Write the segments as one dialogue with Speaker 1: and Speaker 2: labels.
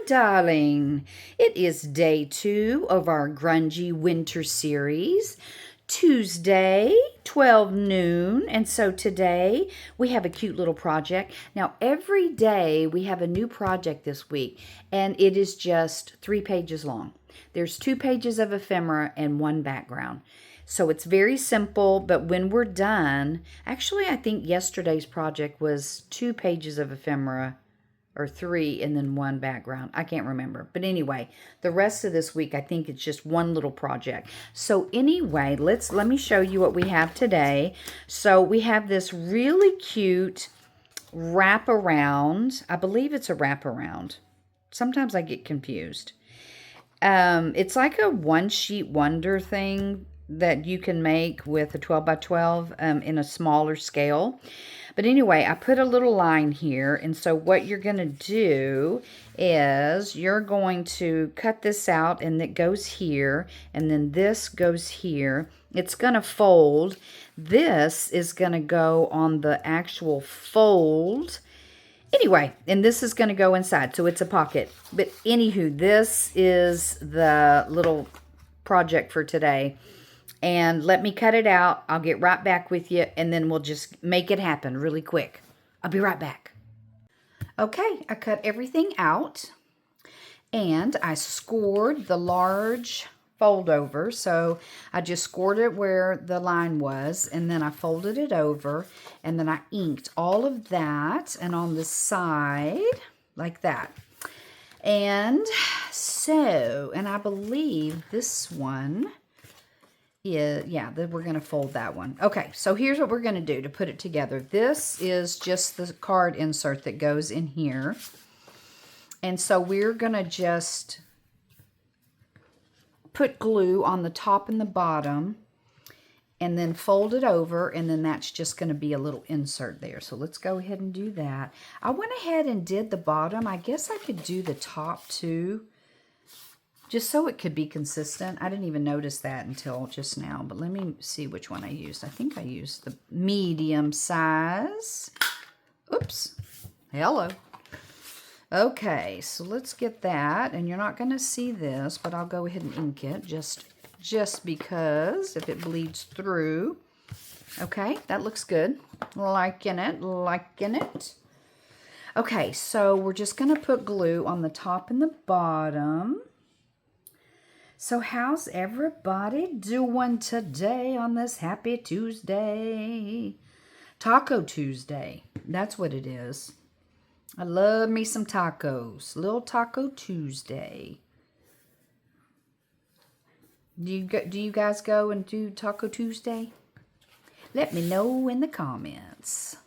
Speaker 1: darling. It is day 2 of our Grungy Winter series. Tuesday, 12 noon. And so today we have a cute little project. Now, every day we have a new project this week, and it is just 3 pages long. There's 2 pages of ephemera and 1 background. So it's very simple, but when we're done, actually I think yesterday's project was 2 pages of ephemera, or 3 and then 1 background. I can't remember. But anyway, the rest of this week, I think it's just 1 little project. So anyway, let me show you what we have today. So we have this really cute wraparound. I believe it's a wraparound. Sometimes I get confused. It's like a one-sheet wonder thing that you can make with a 12 by 12 in a smaller scale. But anyway, I put a little line here, and so what you're going to do is you're going to cut this out, and it goes here, and then this goes here. It's going to fold. This is going to go on the actual fold. Anyway, and this is going to go inside, so it's a pocket. But anywho, this is the little project for today. And let me cut it out. I'll get right back with you, and then we'll just make it happen really quick. I'll be right back. Okay, I cut everything out, and I scored the large fold over. So I just scored it where the line was, and then I folded it over, and then I inked all of that, and on the side, like that. And so, and I believe this one... Yeah, we're going to fold that one. Okay, so here's what we're going to do to put it together. This is just the card insert that goes in here. And so we're going to just put glue on the top and the bottom and then fold it over, and then that's just going to be a little insert there. So let's go ahead and do that. I went ahead and did the bottom. I guess I could do the top too, just so it could be consistent. I didn't even notice that until just now, but let me see which one I used. I think I used the medium size. Oops. Hello. Okay, so let's get that, and you're not going to see this, but I'll go ahead and ink it just because if it bleeds through. Okay, that looks good. Liking it, liking it. Okay, so we're just going to put glue on the top and the bottom. So how's everybody doing today on this happy Tuesday? Taco Tuesday. That's what it is. I love me some tacos. Little Taco Tuesday. Do you guys go and do Taco Tuesday? Let me know in the comments.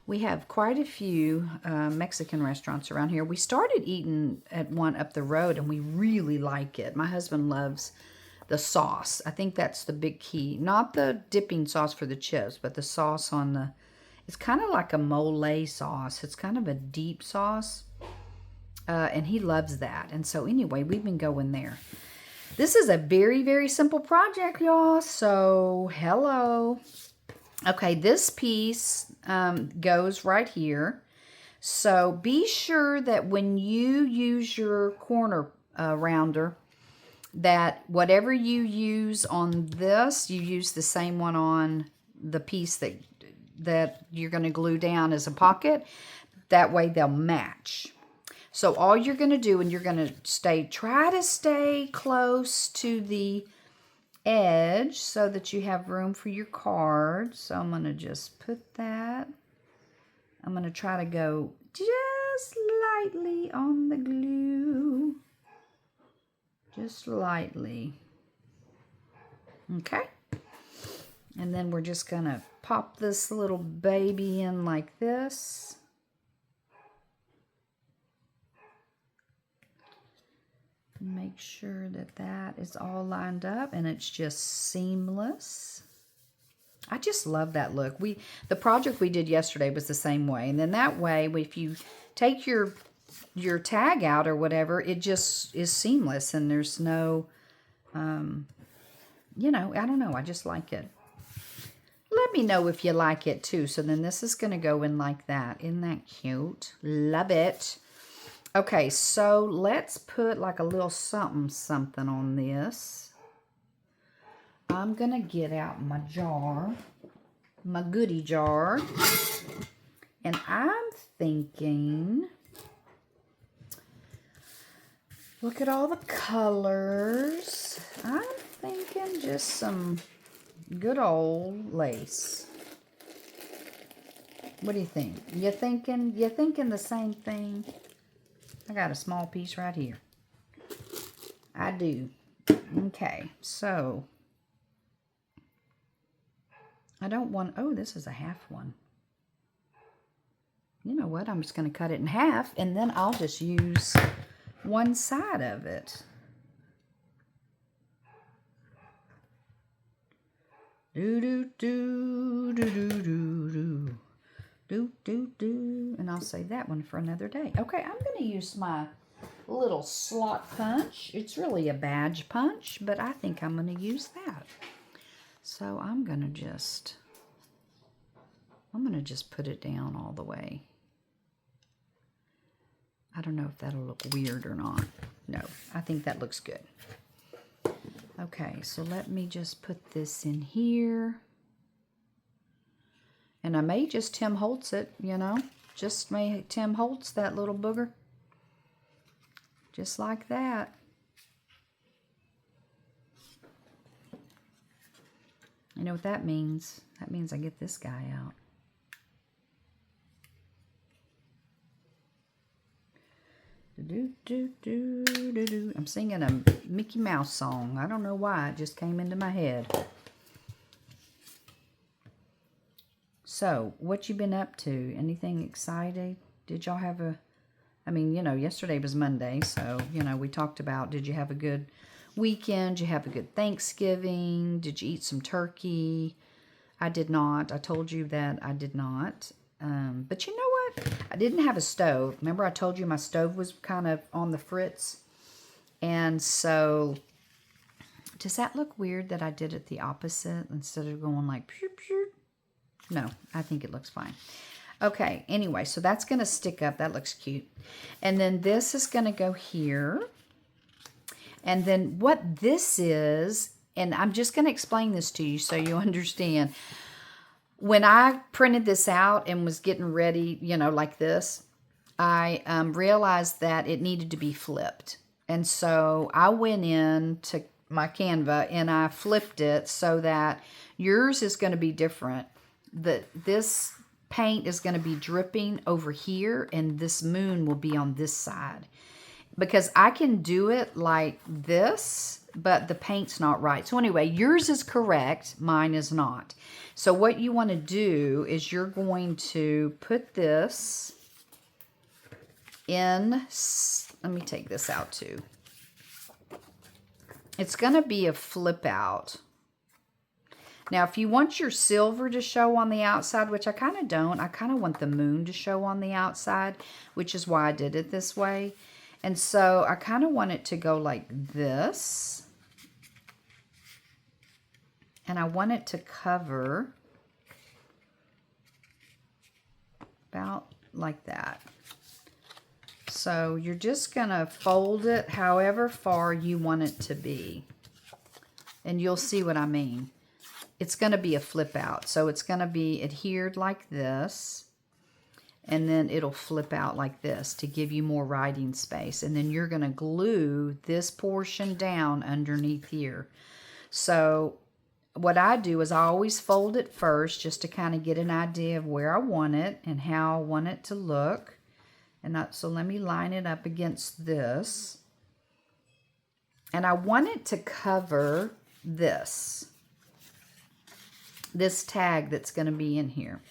Speaker 1: We have quite a few Mexican restaurants around here. We started eating at one up the road, and we really like it. My husband loves the sauce. I think that's the big key. Not the dipping sauce for the chips, but the sauce on the... It's kind of like a mole sauce. It's kind of a deep sauce, and he loves that. And so anyway, we've been going there. This is a very, very simple project, y'all. So, hello. Okay, this piece goes right here. So be sure that when you use your corner rounder, that whatever you use on this, you use the same one on the piece that you're going to glue down as a pocket. That way they'll match. So all you're going to do, and you're going to try to stay close to the edge so that you have room for your card. So I'm going to just put that. I'm going to try to go just lightly on the glue. Just lightly. Okay. And then we're just going to pop this little baby in like this. Make sure that that is all lined up and it's just seamless. I just love that look. The project we did yesterday was the same way. And then that way, if you take your tag out or whatever, it just is seamless and there's no, you know, I don't know. I just like it. Let me know if you like it too. So then this is going to go in like that. Isn't that cute? Love it. Okay, so let's put like a little something on this. I'm going to get out my jar, my goodie jar. And I'm thinking, look at all the colors. I'm thinking just some good old lace. What do you think? You thinking the same thing? I got a small piece right here. I do. Okay, so I don't want, oh, this is a half one. You know what? I'm just going to cut it in half, and then I'll just use one side of it. Do do do do do do do do do do, and I'll save that one for another day. Okay, I'm going to use my little slot punch. It's really a badge punch, but I think I'm going to use that. So I'm going to just put it down all the way. I don't know if that'll look weird or not. No, I think that looks good. Okay, so let me just put this in here. And I may just Tim Holtz it, you know. Just may Tim Holtz that little booger. Just like that. You know what that means? That means I get this guy out. Do, do, do, do, do. I'm singing a Mickey Mouse song. I don't know why. It just came into my head. So, what you been up to? Anything exciting? Did y'all have a... I mean, you know, yesterday was Monday, so, you know, we talked about, did you have a good weekend? Did you have a good Thanksgiving? Did you eat some turkey? I did not. I told you that I did not. But you know what? I didn't have a stove. Remember I told you my stove was kind of on the fritz? And so, does that look weird that I did it the opposite instead of going like, pew, pew? No, I think it looks fine. Okay, anyway, so that's going to stick up. That looks cute. And then this is going to go here. And then what this is, and I'm just going to explain this to you so you understand. When I printed this out and was getting ready, you know, like this, I realized that it needed to be flipped. And so I went in to my Canva and I flipped it so that yours is going to be different. This paint is going to be dripping over here and this moon will be on this side. Because I can do it like this, but the paint's not right. So anyway, yours is correct, mine is not. So what you want to do is you're going to put this in, let me take this out too. It's going to be a flip out. Now, if you want your silver to show on the outside, which I kind of don't, I kind of want the moon to show on the outside, which is why I did it this way. And so I kind of want it to go like this. And I want it to cover about like that. So you're just going to fold it however far you want it to be. And you'll see what I mean. It's going to be a flip out. So it's going to be adhered like this. And then it'll flip out like this to give you more writing space. And then you're going to glue this portion down underneath here. So what I do is I always fold it first just to kind of get an idea of where I want it and how I want it to look. And so let me line it up against this. And I want it to cover this tag that's going to be in here.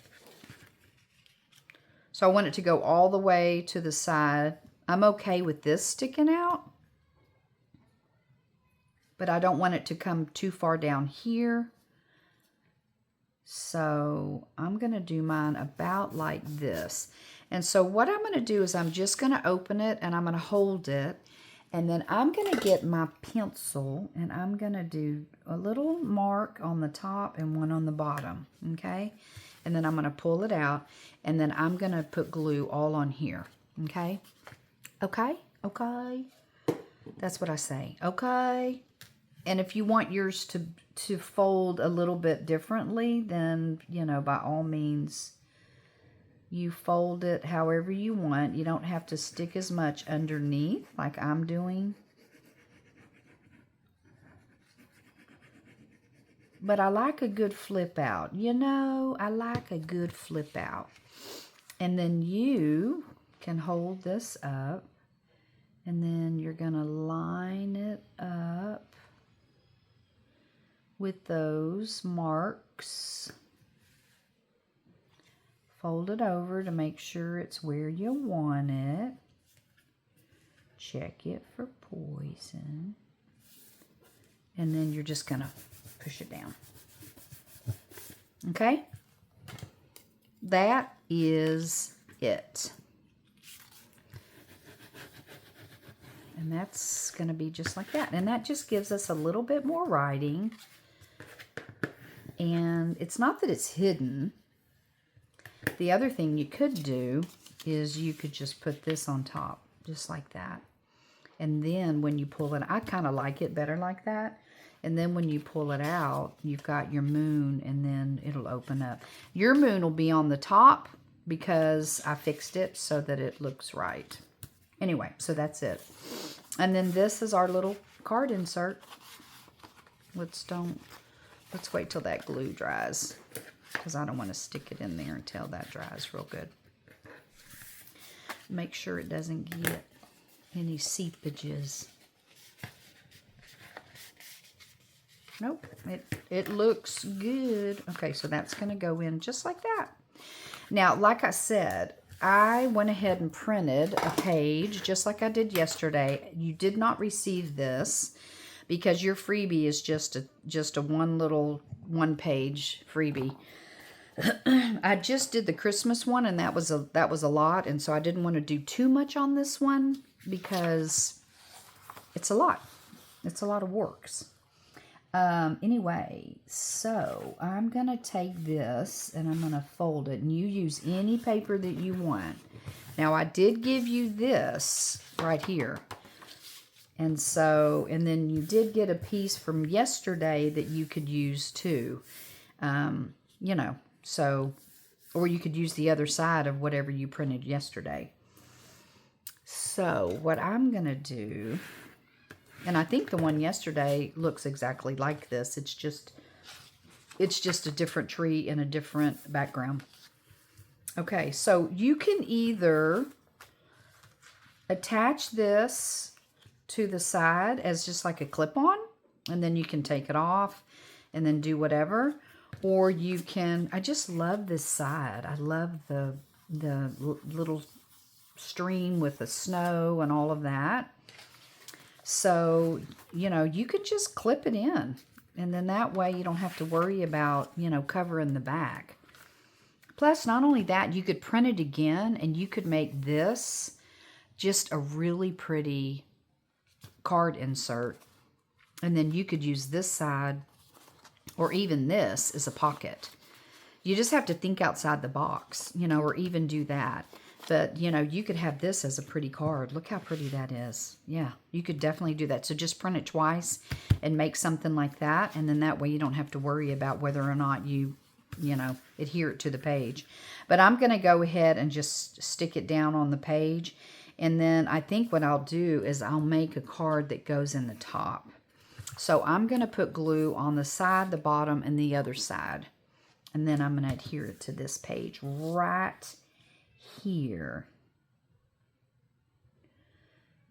Speaker 1: So I want it to go all the way to the side. I'm okay with this sticking out, but I don't want it to come too far down here. So I'm going to do mine about like this. And so what I'm going to do is I'm just going to open it and I'm going to hold it. And then I'm going to get my pencil and I'm going to do a little mark on the top and one on the bottom, okay? And then I'm going to pull it out and then I'm going to put glue all on here, okay? Okay? Okay. That's what I say. Okay. And if you want yours to fold a little bit differently, then, you know, by all means, you fold it however you want. You don't have to stick as much underneath like I'm doing. But I like a good flip out. You know, I like a good flip out. And then you can hold this up. And then you're going to line it up with those marks. Fold it over to make sure it's where you want it. Check it for poison. And then you're just going to push it down. Okay? That is it. And that's going to be just like that. And that just gives us a little bit more writing. And it's not that it's hidden. The other thing you could do is you could just put this on top, just like that. And then when you pull it, I kind of like it better like that. And then when you pull it out, you've got your moon, and then it'll open up. Your moon will be on the top because I fixed it so that it looks right. Anyway, so that's it. And then this is our little card insert. Let's wait till that glue dries, because I don't want to stick it in there until that dries real good. Make sure it doesn't get any seepages. Nope, it looks good. Okay, so that's going to go in just like that. Now, like I said, I went ahead and printed a page just like I did yesterday. You did not receive this because your freebie is just a one page freebie. I just did the Christmas one, and that was a lot, and so I didn't want to do too much on this one because it's a lot. It's a lot of works. Anyway, so I'm going to take this and I'm going to fold it, and you use any paper that you want. Now, I did give you this right here. And then you did get a piece from yesterday that you could use too. You know, so, or you could use the other side of whatever you printed yesterday. So what I'm going to do, and I think the one yesterday looks exactly like this. It's just a different tree in a different background. Okay, so you can either attach this to the side as just like a clip-on, and then you can take it off and then do whatever. Or you can, I just love this side. I love the little stream with the snow and all of that. So, you know, you could just clip it in. And then that way you don't have to worry about, you know, covering the back. Plus, not only that, you could print it again, and you could make this just a really pretty card insert. And then you could use this side, or even this, as a pocket. You just have to think outside the box, you know, or even do that. But, you know, you could have this as a pretty card. Look how pretty that is. Yeah, you could definitely do that. So just print it twice and make something like that. And then that way you don't have to worry about whether or not you know, adhere it to the page. But I'm going to go ahead and just stick it down on the page. And then I think what I'll do is I'll make a card that goes in the top. So I'm going to put glue on the side, the bottom, and the other side. And then I'm going to adhere it to this page right here.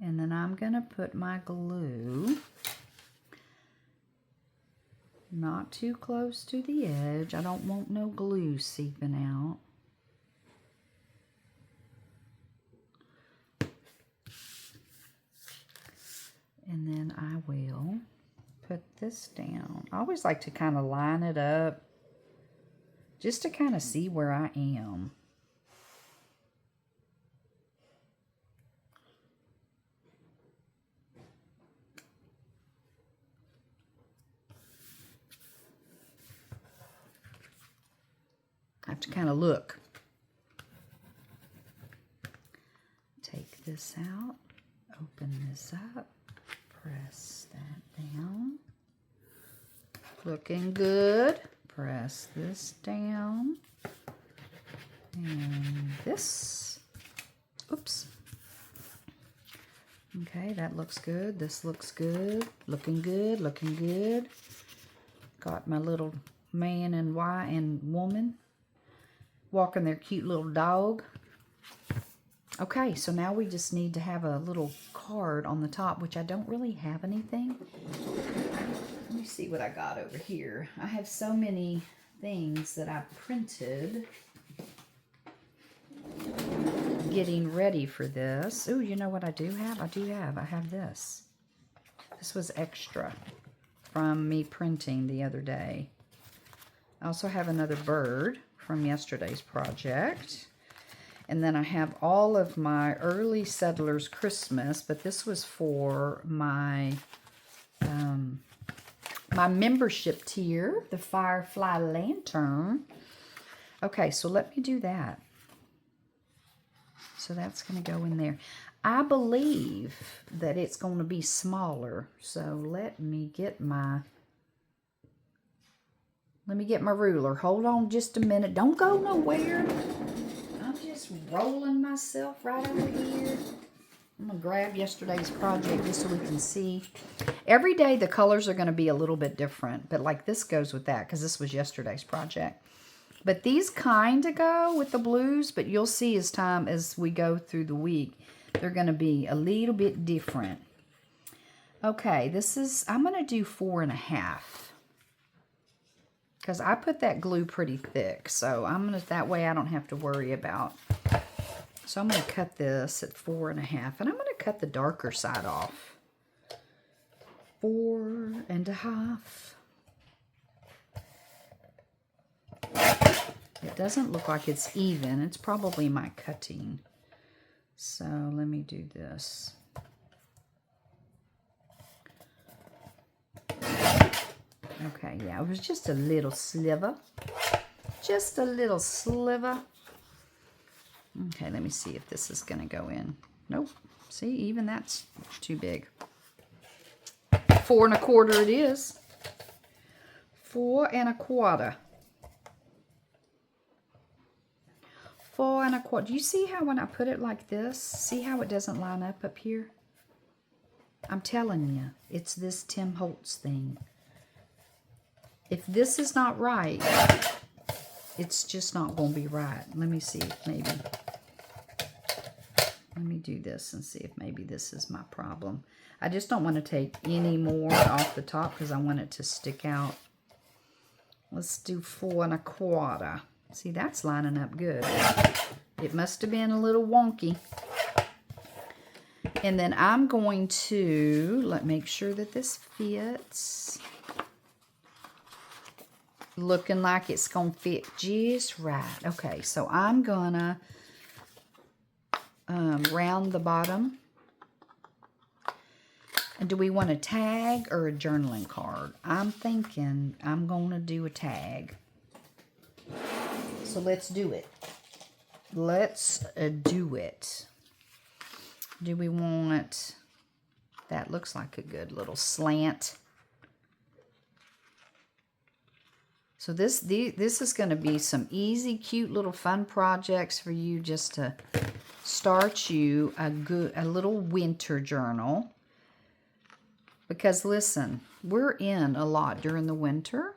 Speaker 1: And then I'm going to put my glue not too close to the edge. I don't want no glue seeping out. And then I will put this down. I always like to kind of line it up just to kind of see where I am. I have to kind of look. Take this out, open this up, press that down. Looking good. Press this down. And this. Oops. Okay, that looks good. This looks good. Looking good, looking good. Got my little man and woman walking their cute little dog. Okay, so now we just need to have a little card on the top, which I don't really have anything. Let me see what I got over here. I have so many things that I printed getting ready for this. Ooh, you know what I do have? I have this. This was extra from me printing the other day. I also have another bird from yesterday's project. And then I have all of my early settlers Christmas, but this was for my my membership tier, the Firefly Lantern. Okay, so let me do that. So that's going to go in there. I believe that it's going to be smaller. So let me get my ruler. Hold on just a minute. Don't go nowhere. I'm just rolling myself right over here. I'm going to grab yesterday's project just so we can see. Every day the colors are going to be a little bit different. But like this goes with that because this was yesterday's project. But these kind of go with the blues. But you'll see as we go through the week, they're going to be a little bit different. Okay, I'm going to do 4.5. Because I put that glue pretty thick. So that way I don't have to worry about. So I'm going to cut this at 4.5. And I'm going to cut the darker side off. 4.5. It doesn't look like it's even. It's probably my cutting. So let me do this. Okay, yeah, it was just a little sliver. Just a little sliver. Okay, let me see if this is going to go in. Nope. See, even that's too big. 4.25 it is. 4.25. 4.25. Do you see how when I put it like this, see how it doesn't line up here? I'm telling you, it's this Tim Holtz thing. If this is not right, it's just not going to be right. Let me see if maybe, let me do this and see if maybe this is my problem. I just don't want to take any more off the top because I want it to stick out. Let's do 4.25. See, that's lining up good. It must have been a little wonky. And then I'm going to make sure that this fits. Looking like it's going to fit just right. Okay, so I'm going to round the bottom. And do we want a tag or a journaling card? I'm thinking I'm going to do a tag. So let's do it. Let's do it. Do we want... That looks like a good little slant. So this is going to be some easy, cute little fun projects for you just to start you a little winter journal. Because listen, we're in a lot during the winter.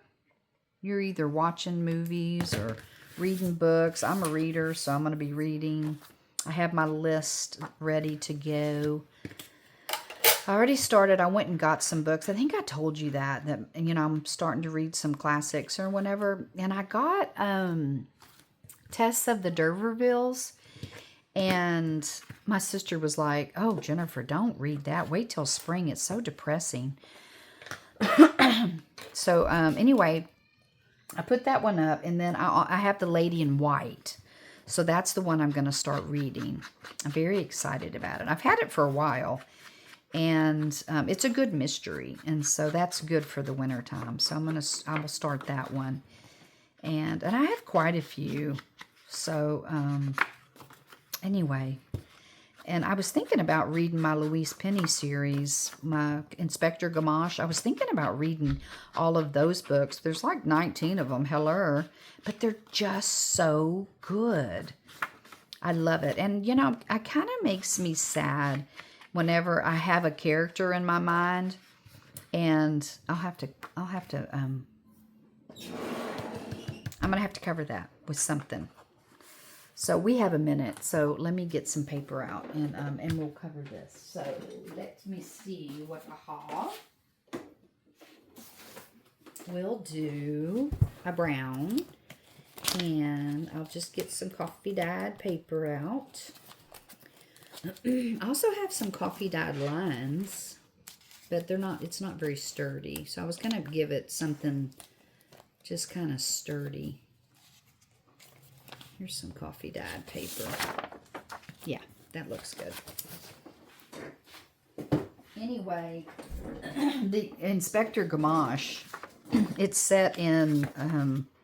Speaker 1: You're either watching movies or reading books. I'm a reader, so I'm going to be reading. I have my list ready to go. I already started. I went and got some books. I think I told you that you know, I'm starting to read some classics or whatever. And I got Tess of the D'Urbervilles. And my sister was like, oh, Jennifer, don't read that. Wait till spring. It's so depressing. So anyway, I put that one up. And then I have The Lady in White. So that's the one I'm going to start reading. I'm very excited about it. I've had it for a while. And it's a good mystery. And so that's good for the winter time. So I will start that one. And I have quite a few. So anyway. And I was thinking about reading my Louise Penny series, my Inspector Gamache. I was thinking about reading all of those books. There's like 19 of them, hello. But they're just so good. I love it. And, you know, it kind of makes me sad whenever I have a character in my mind. And I'm going to have to cover that with something. So we have a minute, so let me get some paper out, and we'll cover this. So let me see what I have. We'll do a brown, and I'll just get some coffee dyed paper out. I also have some coffee dyed lines, but it's not very sturdy. So I was going to give it something just kind of sturdy. Here's some coffee dyed paper. Yeah, that looks good. Anyway, the Inspector Gamache, it's set in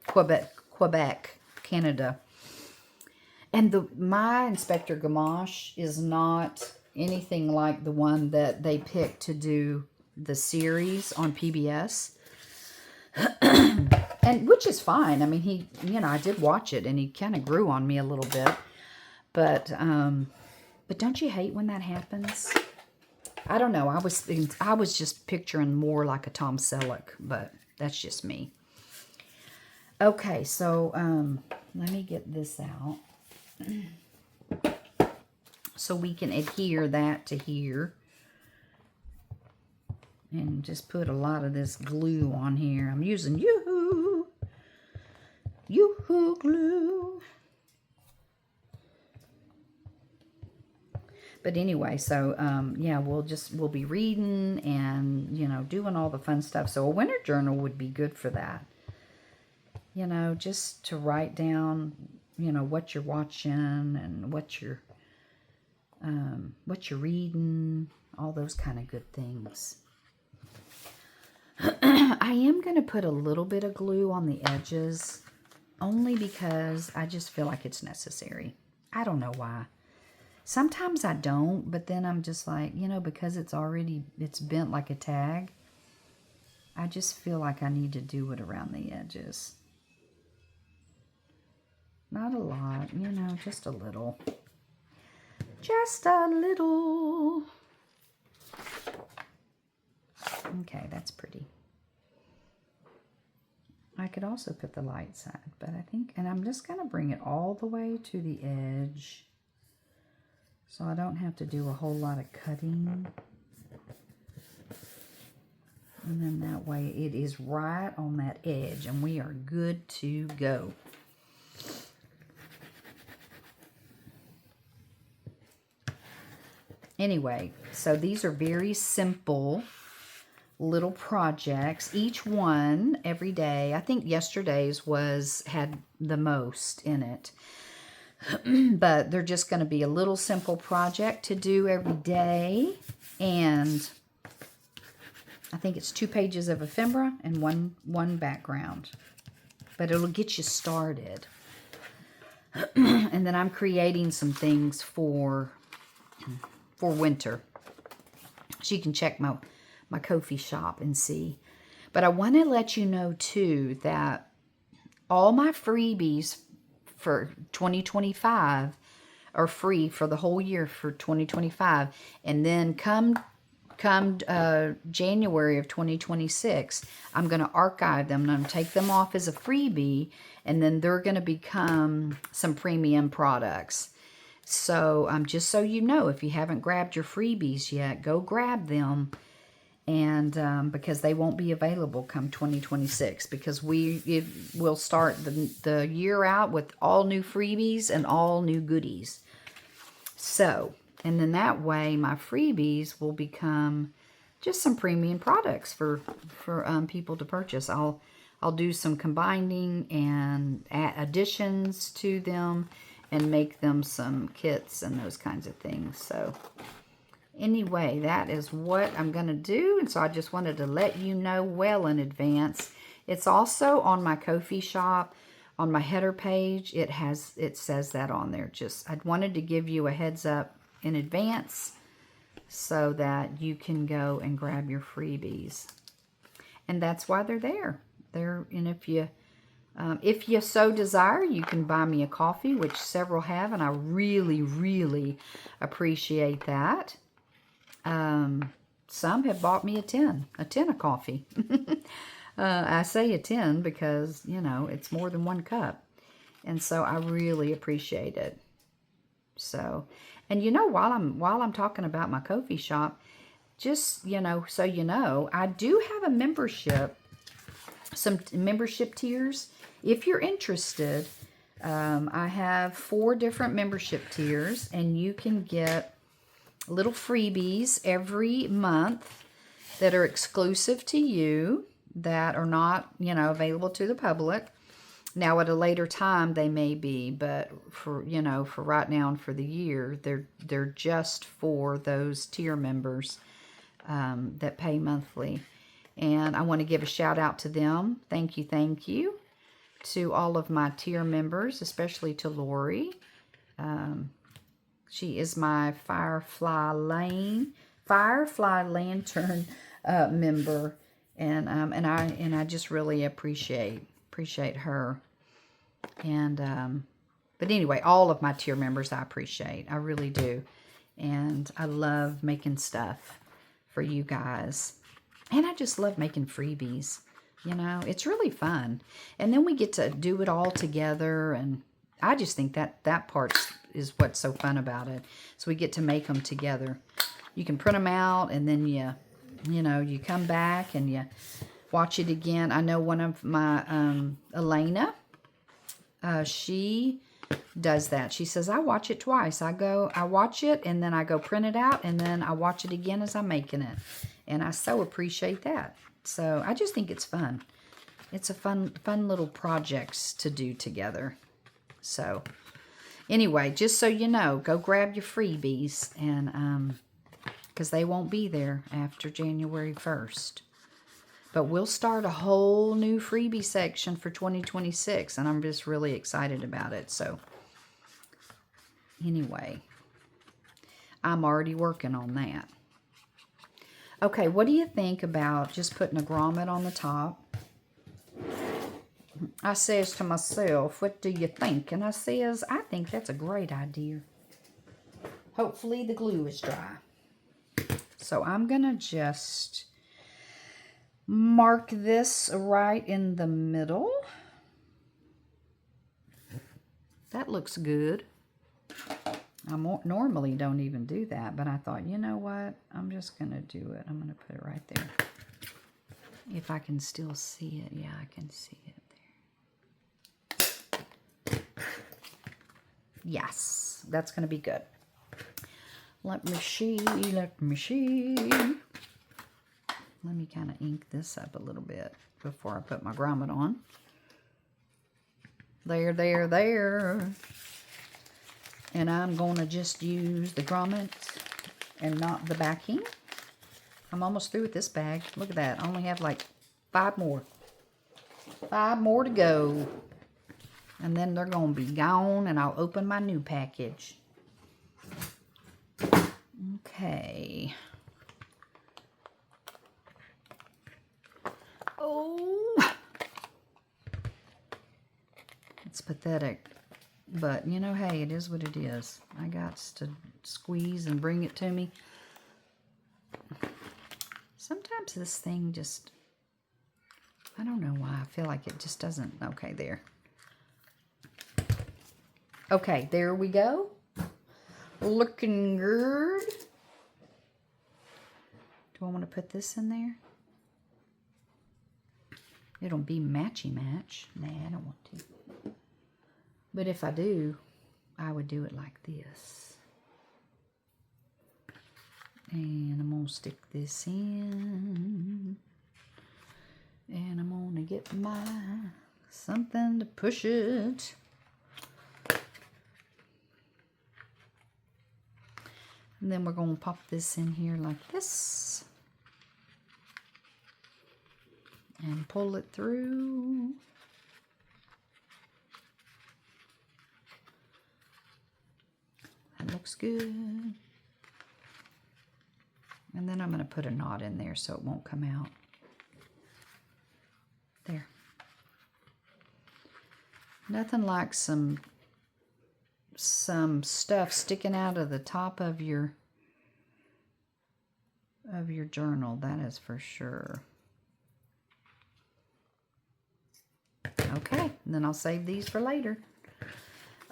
Speaker 1: Quebec, Canada. And my Inspector Gamache is not anything like the one that they picked to do the series on PBS. And which is fine. I mean, I did watch it, and he kind of grew on me a little bit. But don't you hate when that happens? I don't know. I was just picturing more like a Tom Selleck, but that's just me. Okay, so let me get this out so we can adhere that to here. And just put a lot of this glue on here. I'm using Yoo-hoo glue. But anyway, so yeah, we'll be reading and, you know, doing all the fun stuff. So a winter journal would be good for that. You know, just to write down, you know, what you're watching and what you're reading, all those kind of good things. I am going to put a little bit of glue on the edges, only because I just feel like it's necessary. I don't know why. Sometimes I don't, but then I'm just like, you know, because it's bent like a tag, I just feel like I need to do it around the edges. Not a lot, you know, just a little. Just a little. Okay, that's pretty. I could also put the light side, but I think, and I'm just going to bring it all the way to the edge so I don't have to do a whole lot of cutting. And then that way it is right on that edge and we are good to go. Anyway, so these are very simple little projects. Each one every day. I think yesterday's had the most in it. But they're just going to be a little simple project to do every day. And I think it's 2 pages of ephemera and one background. But it'll get you started. And then I'm creating some things for winter. So you can check my Ko-fi shop and see. But I want to let you know too that all my freebies for 2025 are free for the whole year for 2025. And then come January of 2026, I'm going to archive them and I'm going to take them off as a freebie, and then they're going to become some premium products. So just so you know, if you haven't grabbed your freebies yet, go grab them. And because they won't be available come 2026, because we'll start the year out with all new freebies and all new goodies. So, and then that way my freebies will become just some premium products for people to purchase. I'll do some combining and add additions to them and make them some kits and those kinds of things. So anyway, that is what I'm going to do. And so I just wanted to let you know well in advance. It's also on my Ko-fi shop, on my header page. It says that on there. I wanted to give you a heads up in advance so that you can go and grab your freebies. And that's why they're there. And if you so desire, you can buy me a coffee, which several have, and I really, really appreciate that. Some have bought me a tin of coffee. I say a tin because, you know, it's more than one cup. And so I really appreciate it. So, and you know, while I'm talking about my coffee shop, just, you know, so you know, I do have a membership, some membership tiers. If you're interested, I have 4 different membership tiers, and you can get little freebies every month that are exclusive to you, that are not, you know, available to the public. Now, at a later time, they may be, but for, you know, for right now and for the year, they're just for those tier members that pay monthly. And I want to give a shout out to them. Thank you to all of my tier members, especially to Lori. She is my Firefly Lantern member, and I just really appreciate her. And but anyway, all of my tier members I appreciate. I really do. And I love making stuff for you guys. And I just love making freebies. You know, it's really fun. And then we get to do it all together, and I just think that part is what's so fun about it. So we get to make them together. You can print them out, and then you know, you come back and you watch it again. I know one of my, Elena, she does that. She says, I watch it twice. I watch it, and then I go print it out, and then I watch it again as I'm making it. And I so appreciate that. So I just think it's fun. It's a fun little projects to do together. So anyway, just so you know, go grab your freebies, and because they won't be there after January 1st. But we'll start a whole new freebie section for 2026, and I'm just really excited about it. So anyway, I'm already working on that. Okay, what do you think about just putting a grommet on the top? I says to myself, what do you think? And I says, I think that's a great idea. Hopefully the glue is dry. So I'm going to just mark this right in the middle. That looks good. I normally don't even do that, but I thought, you know what? I'm just going to do it. I'm going to put it right there. If I can still see it. Yeah, I can see it there. Yes, that's going to be good. Let me see. Let me kind of ink this up a little bit before I put my grommet on. There. And I'm going to just use the grommet and not the backing. I'm almost through with this bag. Look at that. I only have like 5 more. 5 more to go. And then they're going to be gone, and I'll open my new package. Okay. Oh. It's pathetic. But, you know, hey, it is what it is. I got to squeeze and bring it to me. Sometimes this thing just, I don't know why. I feel like it just doesn't. Okay, there. Okay, there we go. Looking good. Do I want to put this in there? It'll be matchy match. Nah, I don't want to. But if I do, I would do it like this. And I'm going to stick this in. And I'm going to get my something to push it. And then we're going to pop this in here like this. And pull it through. That looks good. And then I'm going to put a knot in there so it won't come out. There. Nothing like some stuff sticking out of the top of your journal, that is for sure. Okay, and then I'll save these for later.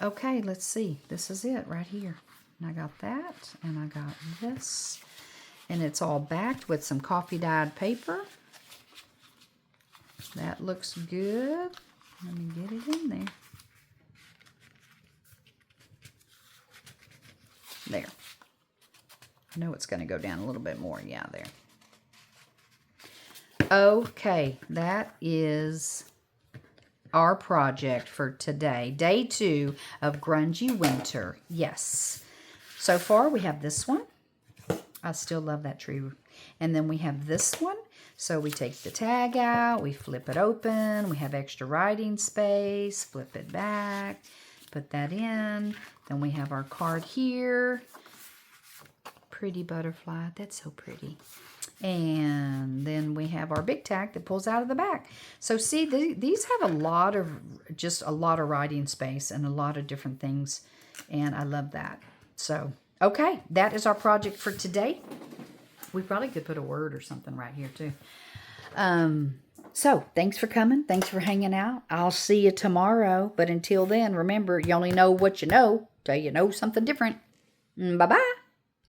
Speaker 1: Okay, let's see. This is it right here. And I got that, and I got this. And it's all backed with some coffee dyed paper. That looks good. Let me get it in there. There. I know it's going to go down a little bit more. Yeah, there. Okay, that is our project for today. Day 2 of Grungy Winter. Yes. So far, we have this one. I still love that tree. And then we have this one. So we take the tag out, we flip it open, we have extra writing space, flip it back, put that in. Then we have our card here. Pretty butterfly, that's so pretty. And then we have our big tag that pulls out of the back. So see, these have a lot of writing space and a lot of different things. And I love that. So, okay, that is our project for today. We probably could put a word or something right here too. So, thanks for coming. Thanks for hanging out. I'll see you tomorrow. But until then, remember, you only know what you know till you know something different. Bye-bye.